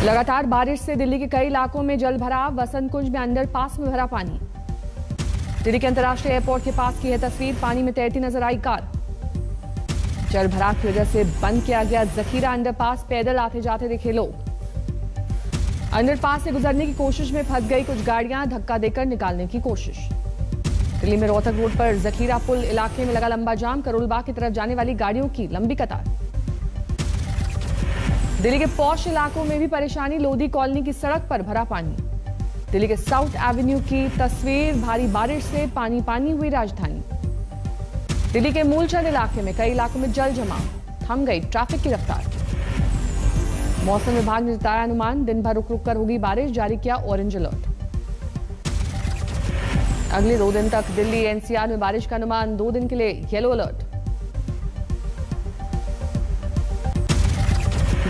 लगातार बारिश से दिल्ली के कई इलाकों में जल भराव। वसंत कुंज में अंडरपास में भरा पानी। दिल्ली के अंतर्राष्ट्रीय एयरपोर्ट के पास की है तस्वीर। पानी में तैरती नजर आई कार। जल भराव की वजह से बंद किया गया जखीरा अंडरपास। पैदल आते जाते दिखे लोग। अंडरपास से गुजरने की कोशिश में फंस गई कुछ गाड़ियां। धक्का देकर निकालने की कोशिश। दिल्ली में रोहतक रोड पर जखीरा पुल इलाके में लगा लंबा जाम। करोलबाग की तरफ जाने वाली गाड़ियों की लंबी कतार। दिल्ली के पॉश इलाकों में भी परेशानी। लोधी कॉलोनी की सड़क पर भरा पानी। दिल्ली के साउथ एवेन्यू की तस्वीर। भारी बारिश से पानी पानी हुई राजधानी। दिल्ली के मूलचंद इलाके में कई इलाकों में जल जमाव। थम गई ट्रैफिक की रफ्तार। मौसम विभाग ने जताया अनुमान। दिन भर रुक रुक कर होगी बारिश। जारी किया ऑरेंज अलर्ट। अगले 2 दिन तक दिल्ली एनसीआर में बारिश का अनुमान। 2 दिन के लिए येलो अलर्ट।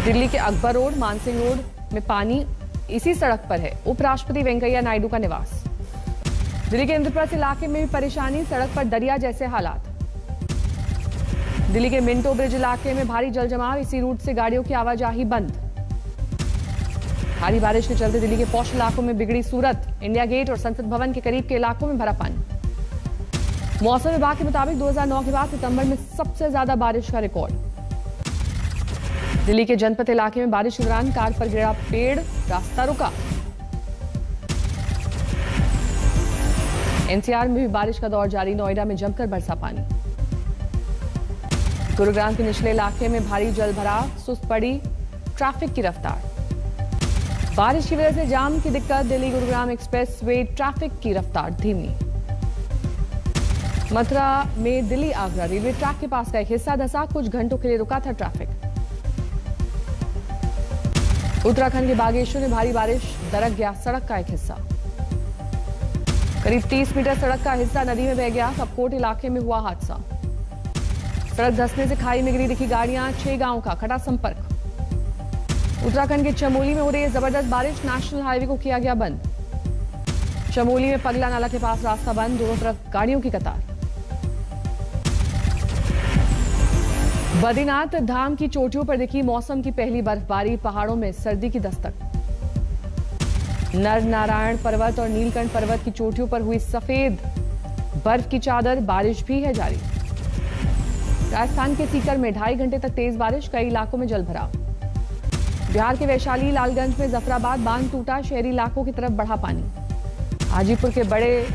दिल्ली के अकबर रोड मानसिंह रोड में पानी। इसी सड़क पर है उपराष्ट्रपति वेंकैया नायडू का निवास। दिल्ली के इंद्रप्रस्थ इलाके में भी परेशानी। सड़क पर दरिया जैसे हालात। दिल्ली के मिंटो ब्रिज इलाके में भारी जल जमाव। इसी रूट से गाड़ियों की आवाजाही बंद। भारी बारिश के चलते दिल्ली के पौष इलाकों में बिगड़ी सूरत। इंडिया गेट और संसद भवन के करीब के इलाकों में भरा पानी। मौसम विभाग के मुताबिक 2009 के बाद सितंबर में सबसे ज्यादा बारिश का रिकॉर्ड। दिल्ली के जनपद इलाके में बारिश के दौरान कार पर गिरा पेड़। रास्ता रुका। एनसीआर में भी बारिश का दौर जारी। नोएडा में जमकर बरसा पानी। गुरुग्राम के निचले इलाके में भारी जल भराव। सुस्त पड़ी ट्रैफिक की रफ्तार। बारिश की वजह से जाम की दिक्कत। Delhi Gurugram express way traffic की रफ्तार धीमी। मथुरा में दिल्ली आगरा रेलवे ट्रैक के पास का एक हिस्सा धंसा। कुछ घंटों के लिए रुका था ट्रैफिक। उत्तराखंड के बागेश्वर में भारी बारिश। दरक गया सड़क का एक हिस्सा। करीब 30 मीटर सड़क का हिस्सा नदी में बह गया। कपकोट इलाके में हुआ हादसा। सड़क धंसने से खाई में गिरी दिखी गाड़ियां। 6 गांवों का कटा संपर्क। उत्तराखंड के चमोली में हो रही है जबरदस्त बारिश। नेशनल हाईवे को किया गया बंद। चमोली में पगला नाला के पास रास्ता बंद। दोनों तरफ गाड़ियों की कतार। बद्रीनाथ धाम की चोटियों पर दिखी मौसम की पहली बर्फबारी। पहाड़ों में सर्दी की दस्तक। नर नारायण पर्वत और नीलकंठ पर्वत की चोटियों पर हुई सफेद बर्फ की चादर। बारिश भी है जारी। राजस्थान के सीकर में 2.5 घंटे तक तेज बारिश। कई इलाकों में जल भराव। बिहार के वैशाली लालगंज में जफराबाद बांध टूटा। शहरी इलाकों की तरफ बढ़ा पानी। हाजीपुर के बड़े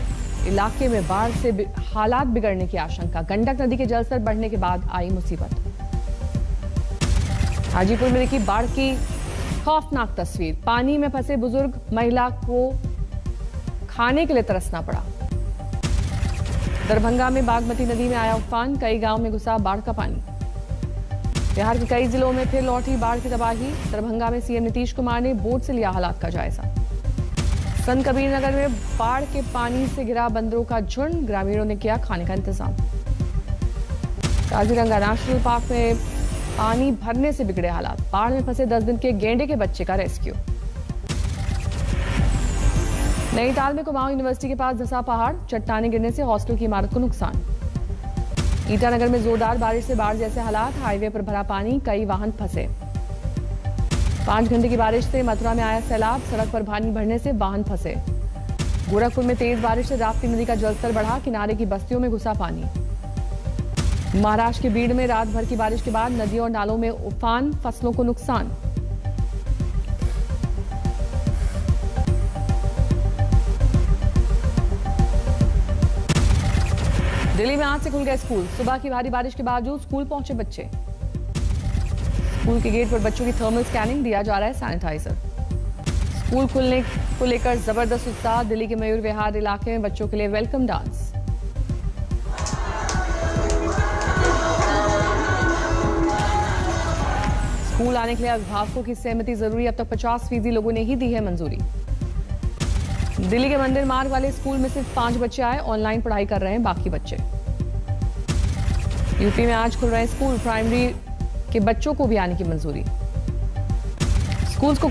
इलाके में बाढ़ से हालात बिगड़ने की आशंका। गंडक नदी के जलस्तर बढ़ने के बाद आई मुसीबत। हाजीपुर में देखी बाढ़ की खौफनाक तस्वीर। पानी में फंसे बुजुर्ग महिला को खाने के लिए तरसना पड़ा। दरभंगा में बागमती नदी में आया उफान। कई गांव में घुसा बाढ़ का पानी। बिहार के कई जिलों में फिर लौटी बाढ़ की तबाही। दरभंगा में सीएम नीतीश कुमार ने बोट से लिया हालात का जायजा। संत कबीर नगर में बाढ़ के पानी से घिरा बंदरों का झुंड। ग्रामीणों ने किया खाने का इंतजाम। काजीरंगा नेशनल पार्क में पानी भरने से बिगड़े हालात। बाढ़ में फंसे 10 दिन के गेंडे के बच्चे का रेस्क्यू। नैनीताल में कुमाऊं यूनिवर्सिटी के पास धंसा पहाड़। चट्टाने गिरने से हॉस्टल की इमारत को नुकसान। ईटानगर में जोरदार बारिश से बाढ़ जैसे हालात। हाईवे पर भरा पानी। कई वाहन फंसे। 5 घंटे की बारिश से मथुरा में आया सैलाब। सड़क पर पानी भरने से वाहन फंसे। गोरखपुर में तेज बारिश से राप्ती नदी का जलस्तर बढ़ा। किनारे की बस्तियों में घुसा पानी। महाराष्ट्र के बीड़ में रात भर की बारिश के बाद नदियों और नालों में उफान। फसलों को नुकसान। दिल्ली में आज से खुल गए स्कूल। सुबह की भारी बारिश के बावजूद स्कूल पहुंचे बच्चे। स्कूल के गेट पर बच्चों की थर्मल स्कैनिंग। दिया जा रहा है सैनिटाइजर। स्कूल खुलने को लेकर जबरदस्त उत्साह। दिल्ली के मयूर विहार इलाके में बच्चों के लिए वेलकम डांस। स्कूल आने के लिए अभिभावकों की सहमति जरूरी। अब तक 50% लोगों ने ही दी है मंजूरी। दिल्ली के मंदिर मार्ग वाले स्कूल में सिर्फ 5 बच्चे आए। ऑनलाइन पढ़ाई कर रहे हैं बाकी बच्चे। यूपी में आज खुल रहे हैं स्कूल। प्राइमरी के बच्चों को भी आने की मंजूरी। स्कूल्स को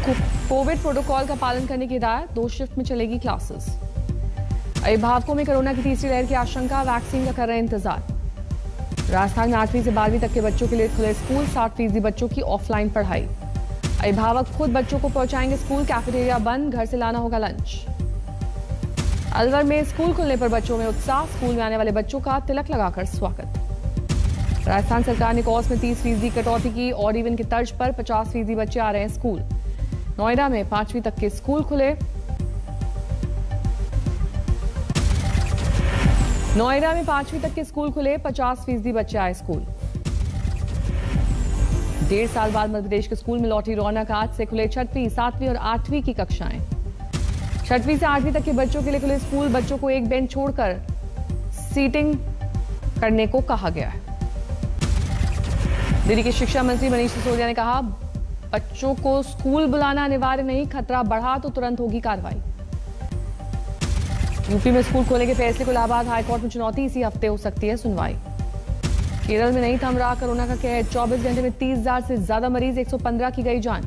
कोविड प्रोटोकॉल का पालन करने की हिदायत। 2 शिफ्ट में चलेगी क्लासेस। अभिभावकों में कोरोना की तीसरी लहर की आशंका। वैक्सीन का कर रहे हैं इंतजार। राजस्थान में 8वीं से 12वीं तक के बच्चों के लिए खुले स्कूल। 60% बच्चों की ऑफलाइन पढ़ाई। अभिभावक खुद बच्चों को पहुंचाएंगे स्कूल, कैफेटेरिया बंद, घर से लाना होगा लंच। अलवर में स्कूल खुलने पर बच्चों में उत्साह, स्कूल में आने वाले बच्चों का तिलक लगाकर स्वागत। राजस्थान सरकार ने कॉस्ट में 30% कटौती की, ऑड इवन की तर्ज पर 50% बच्चे आ रहे हैं स्कूल। नोएडा में 5वीं तक के स्कूल खुले। नोएडा में 5वीं तक के स्कूल खुले, 50% बच्चे आए स्कूल। 1.5 साल बाद मध्य प्रदेश के स्कूल में लौटी रौनक, आज से खुले 6वीं, 7वीं और 8वीं की कक्षाएं। 6वीं से 8वीं तक के बच्चों के लिए खुले स्कूल, बच्चों को एक बेंच छोड़कर सीटिंग करने को कहा गया है। दिल्ली के शिक्षा मंत्री मनीष सिसोदिया ने कहा, बच्चों को स्कूल बुलाना अनिवार्य नहीं, खतरा बढ़ा तो तुरंत होगी कार्रवाई। यूपी में स्कूल खोलने के फैसले को इलाहाबाद हाईकोर्ट में चुनौती, इसी हफ्ते हो सकती है सुनवाई। केरल में नहीं थम रहा कोरोना का कहर, 24 घंटे में 30,000 से ज्यादा मरीज, 115 की गई जान।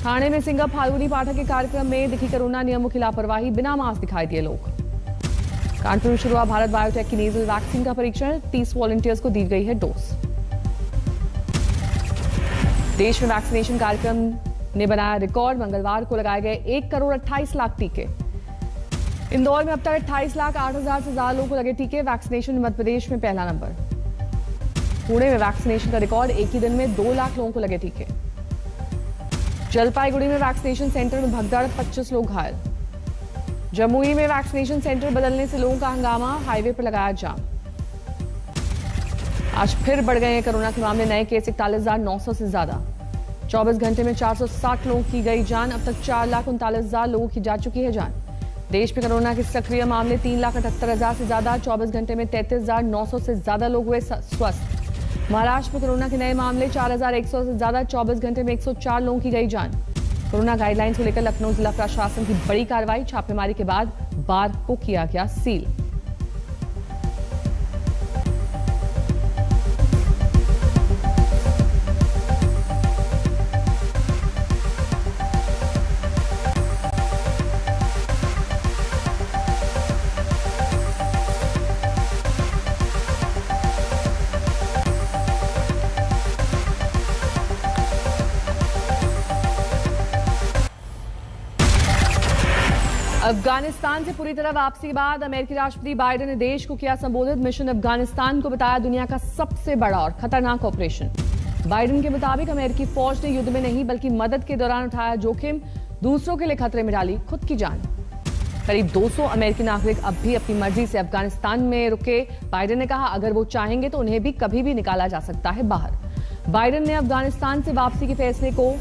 थाने में सिंगर फाल्गुनी पाठक के कार्यक्रम में दिखी कोरोना नियमों की लापरवाही, बिना मास्क दिखाई दिए लोग। कानपुर में शुरू हुआ भारत बायोटेक की नेजल वैक्सीन का परीक्षण, 30 वॉलंटियर्स को दी गई है डोज। देश में वैक्सीनेशन कार्यक्रम ने बनाया रिकॉर्ड, मंगलवार को लगाए गए 1,28,00,000 टीके। इंदौर में अब तक 28,08,000 से ज्यादा लोगों को लगे टीके, वैक्सीनेशन में मध्य प्रदेश में पहला नंबर। पुणे में वैक्सीनेशन का रिकॉर्ड, एक ही दिन में 2 लाख लोगों को लगे टीके। जलपाईगुड़ी में वैक्सीनेशन सेंटर में भगदड़, 25 लोग घायल। जमुई में वैक्सीनेशन सेंटर बदलने से लोगों का हंगामा, हाईवे पर लगाया जाम। आज फिर बढ़ गए हैं कोरोना के मामले, नए केस 41,900 से ज्यादा। 24 घंटे में 460 लोगों की गई जान, अब तक 4,39,000 लोगों की जा चुकी है जान। देश में कोरोना के सक्रिय मामले 3,78,000 से ज्यादा, 24 घंटे में 33,900 से ज्यादा लोग हुए स्वस्थ। महाराष्ट्र में कोरोना के नए मामले 4,100 से ज्यादा, 24 घंटे में 104 लोगों की गई जान। कोरोना गाइडलाइंस को लेकर लखनऊ जिला प्रशासन की बड़ी कार्रवाई, छापेमारी के बाद बार को किया गया सील। अफगानिस्तान से पूरी तरह वापसी के बाद अमेरिकी राष्ट्रपति बाइडेन ने देश को किया संबोधित, मिशन अफगानिस्तान को बताया दुनिया का सबसे बड़ा और खतरनाक ऑपरेशन। बाइडेन के मुताबिक अमेरिकी फौज ने युद्ध में नहीं बल्कि मदद के दौरान उठाया जोखिम, दूसरों के लिए खतरे में डाली खुद की जान। करीब 200 अमेरिकी नागरिक अब भी अपनी मर्जी से अफगानिस्तान में रुके। बाइडेन ने कहा, अगर वो चाहेंगे तो उन्हें भी कभी भी निकाला जा सकता है बाहर। बाइडेन ने अफगानिस्तान से वापसी के फैसले को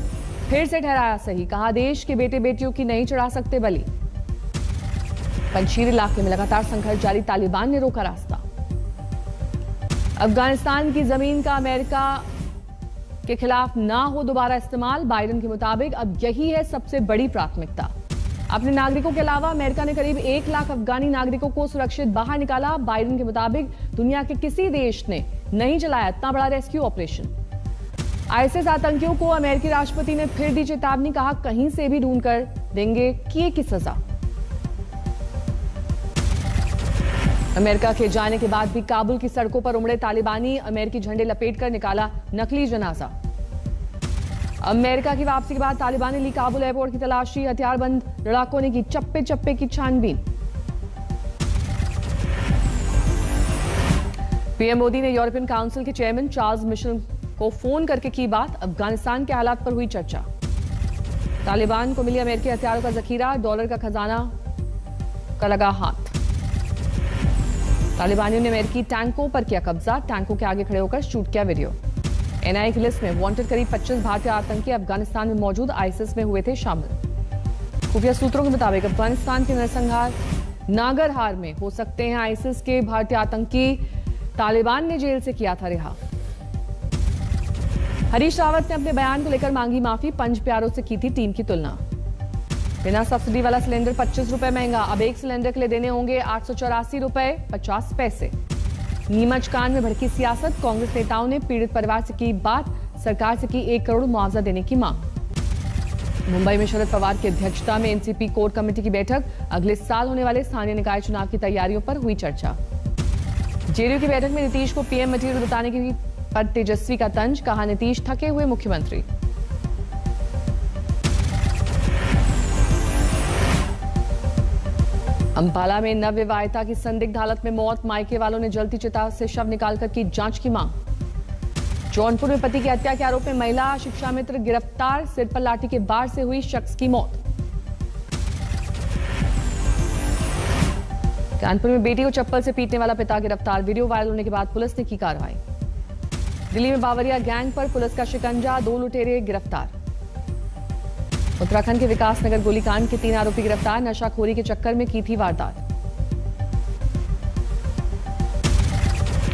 फिर से ठहराया सही, कहा देश के बेटे बेटियों की नहीं चढ़ा सकते बलि। पंजशीर इलाके में लगातार संघर्ष जारी, तालिबान ने रोका रास्ता। अफगानिस्तान की जमीन का अमेरिका के खिलाफ ना हो दोबारा इस्तेमाल, बाइडेन के मुताबिक अब यही है सबसे बड़ी प्राथमिकता। अपने नागरिकों के अलावा अमेरिका ने करीब 1 लाख अफगानी नागरिकों को सुरक्षित बाहर निकाला। बाइडेन के मुताबिक दुनिया के किसी देश ने नहीं चलाया इतना बड़ा रेस्क्यू ऑपरेशन। आईएसआईएस आतंकियों को अमेरिकी राष्ट्रपति ने फिर दी चेतावनी, कहा कहीं से भी ढूंढ कर देंगे किए की सजा। अमेरिका के जाने के बाद भी काबुल की सड़कों पर उमड़े तालिबानी, अमेरिकी झंडे लपेटकर निकाला नकली जनाजा। अमेरिका की वापसी के बाद तालिबान ने ली काबुल एयरपोर्ट की तलाशी, हथियारबंद लड़ाकों ने की चप्पे चप्पे की छानबीन। पीएम मोदी ने यूरोपियन काउंसिल के चेयरमैन चार्ल्स मिशेल को फोन करके की बात, अफगानिस्तान के हालात पर हुई चर्चा। तालिबान को मिली अमेरिकी हथियारों का जखीरा, डॉलर का खजाना का लगा हाथ। तालिबानियों ने अमेरिकी टैंकों पर किया कब्जा, टैंकों के आगे खड़े होकर शूट किया वीडियो। एनआईए की लिस्ट में वांटेड करीब 25 भारतीय आतंकी अफगानिस्तान में मौजूद आईएसआईएस में हुए थे शामिल। खुफिया सूत्रों के मुताबिक अफगानिस्तान के नरसंहार नागरहार में हो सकते हैं आईएसआईएस के भारतीय आतंकी, तालिबान ने जेल से किया था रिहा। हरीश रावत ने अपने बयान को लेकर मांगी माफी, पंज प्यारों से की थी टीम की तुलना। बिना सब्सिडी वाला सिलेंडर 25 रुपए महंगा, अब एक सिलेंडर के लिए देने होंगे 884 रुपए 50 पैसे। नीमच कांड में भड़की सियासत, कांग्रेस नेताओं ने पीड़ित परिवार से की बात, सरकार से की 1 करोड़ मुआवजा देने की मांग। मुंबई में शरद पवार की अध्यक्षता में एनसीपी कोर कमेटी की बैठक, अगले साल होने वाले स्थानीय निकाय चुनाव की तैयारियों पर हुई चर्चा। जेडीयू की बैठक में नीतीश को पीएम मटीरियल बताने की पर तेजस्वी का तंज, कहा नीतीश थके हुए मुख्यमंत्री। अंबाला में नवविवाहिता की संदिग्ध हालत में मौत, मायके वालों ने जलती चिता से शव निकालकर की जांच की मांग। जौनपुर में पति की हत्या के आरोप में महिला शिक्षा मित्र गिरफ्तार, सिर पर लाठी के वार से हुई शख्स की मौत। कानपुर में बेटी को चप्पल से पीटने वाला पिता गिरफ्तार, वीडियो वायरल होने के बाद पुलिस ने की कार्रवाई। दिल्ली में बावरिया गैंग पर पुलिस का शिकंजा, 2 लुटेरे गिरफ्तार। उत्तराखंड के विकासनगर गोलीकांड के 3 आरोपी गिरफ्तार, नशाखोरी के चक्कर में की थी वारदात।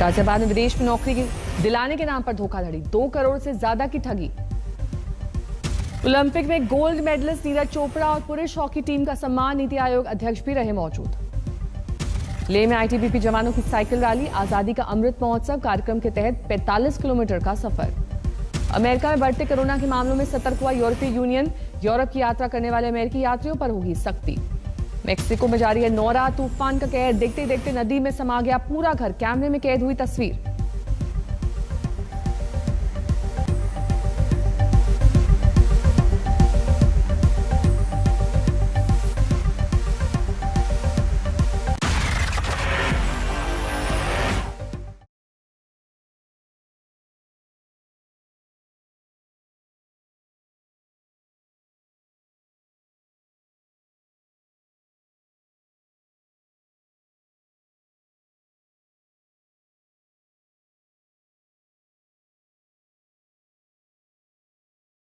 गाजियाबाद में विदेश में नौकरी दिलाने के नाम पर धोखाधड़ी, 2 करोड़ से ज्यादा की ठगी। ओलंपिक में गोल्ड मेडलिस्ट नीरज चोपड़ा और पुरुष हॉकी टीम का सम्मान, नीति आयोग अध्यक्ष भी रहे मौजूद। लेह में आईटीबीपी जवानों की साइकिल रैली, आजादी का अमृत महोत्सव कार्यक्रम के तहत 45 किलोमीटर का सफर। अमेरिका में बढ़ते कोरोना के मामलों में सतर्क हुआ यूरोपीय यूनियन, यूरोप की यात्रा करने वाले अमेरिकी यात्रियों पर होगी सख्ती। मेक्सिको में जारी है नोरा तूफान का कहर, देखते देखते नदी में समा गया पूरा घर, कैमरे में कैद हुई तस्वीर।